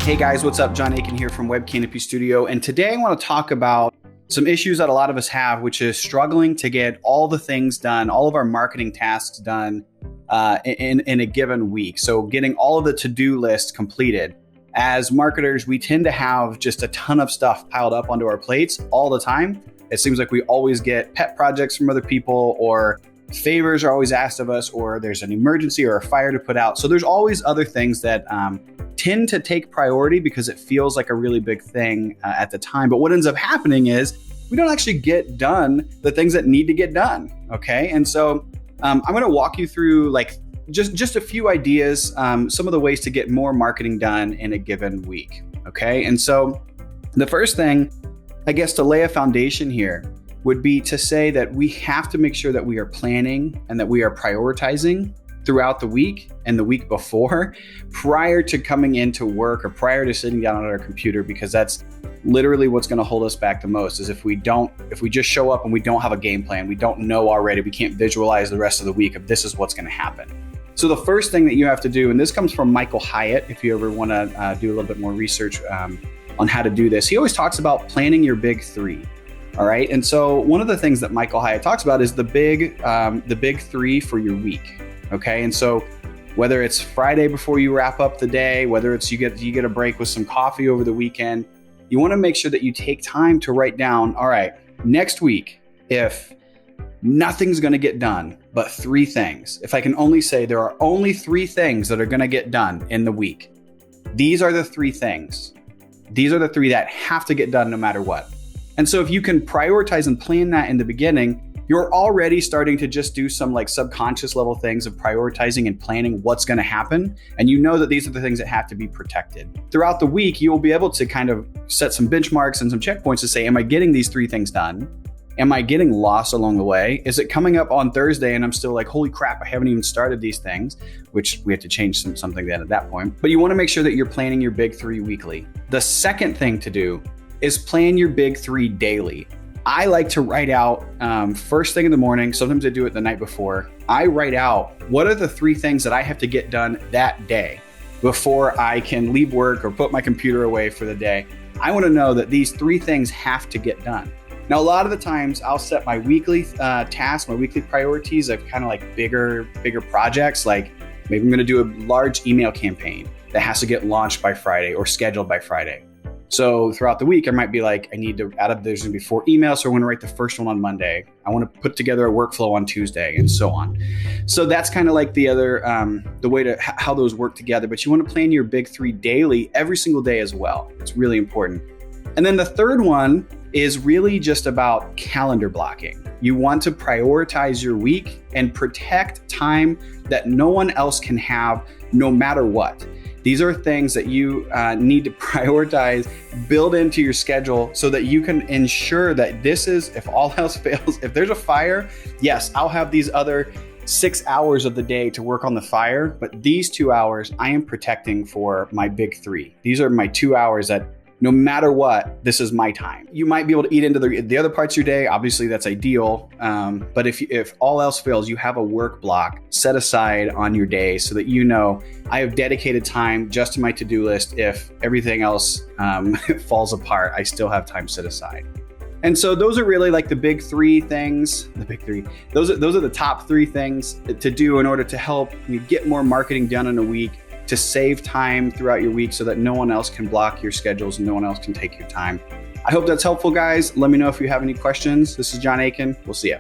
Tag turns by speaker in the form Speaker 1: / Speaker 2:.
Speaker 1: Hey guys, what's up? John Aiken here from Web Canopy Studio. And today I want to talk about some issues that a lot of us have, which is struggling to get all the things done, all of our marketing tasks done in a given week. So getting all of the to-do list completed. As marketers, we tend to have just a ton of stuff piled up onto our plates all the time. It seems like we always get pet projects from other people, or favors are always asked of us, or there's an emergency or a fire to put out. So there's always other things that tend to take priority because it feels like a really big thing at the time. But what ends up happening is we don't actually get done the things that need to get done. Okay. And so I'm going to walk you through like just a few ideas, some of the ways to get more marketing done in a given week. Okay. And so the first thing, I guess, to lay a foundation here would be to say that we have to make sure that we are planning and that we are prioritizing throughout the week and the week before, prior to coming into work or prior to sitting down on our computer, because that's literally what's going to hold us back the most. Is if we just show up and we don't have a game plan, we don't know already, we can't visualize the rest of the week of this is what's going to happen. So the first thing that you have to do, and this comes from Michael Hyatt, if you ever want to do a little bit more research on how to do this, he always talks about planning your big three. All right. And so one of the things that Michael Hyatt talks about is the big three for your week. Okay. And so whether it's Friday before you wrap up the day, whether it's you get a break with some coffee over the weekend, you want to make sure that you take time to write down, all right, next week, if nothing's going to get done but three things, if I can only say there are only three things that are going to get done in the week, these are the three things. These are the three that have to get done no matter what. And so if you can prioritize and plan that in the beginning, you're already starting to just do some like subconscious level things of prioritizing and planning what's going to happen. And you know that these are the things that have to be protected. Throughout the week, you'll be able to kind of set some benchmarks and some checkpoints to say, am I getting these three things done? Am I getting lost along the way? Is it coming up on Thursday and I'm still like, holy crap, I haven't even started these things, which we have to change something then at that point. But you want to make sure that you're planning your big three weekly. The second thing to do is plan your big three daily. I like to write out first thing in the morning. Sometimes I do it the night before. I write out what are the three things that I have to get done that day before I can leave work or put my computer away for the day. I want to know that these three things have to get done. Now, a lot of the times I'll set my weekly tasks, my weekly priorities of kind of like bigger projects. Like maybe I'm going to do a large email campaign that has to get launched by Friday or scheduled by Friday. So throughout the week, I might be like, I need to, there's going to be 4 emails. So I want to write the first one on Monday. I want to put together a workflow on Tuesday and so on. So that's kind of like the other, the way to how those work together. But you want to plan your big three daily every single day as well. It's really important. And then the third one is really just about calendar blocking. You want to prioritize your week and protect time that no one else can have no matter what. These are things that you need to prioritize, build into your schedule so that you can ensure that this is, if all else fails, if there's a fire, yes, I'll have these other 6 hours of the day to work on the fire, but these 2 hours I am protecting for my big three. These are my 2 hours that no matter what, this is my time. You might be able to eat into the other parts of your day. Obviously, that's ideal. But if all else fails, you have a work block set aside on your day so that you know I have dedicated time just to my to-do list. If everything else falls apart, I still have time set aside. And so those are really like the big three things. The big three. Those are the top three things to do in order to help you get more marketing done in a week, to save time throughout your week so that no one else can block your schedules and no one else can take your time. I hope that's helpful, guys. Let me know if you have any questions. This is John Aiken. We'll see you.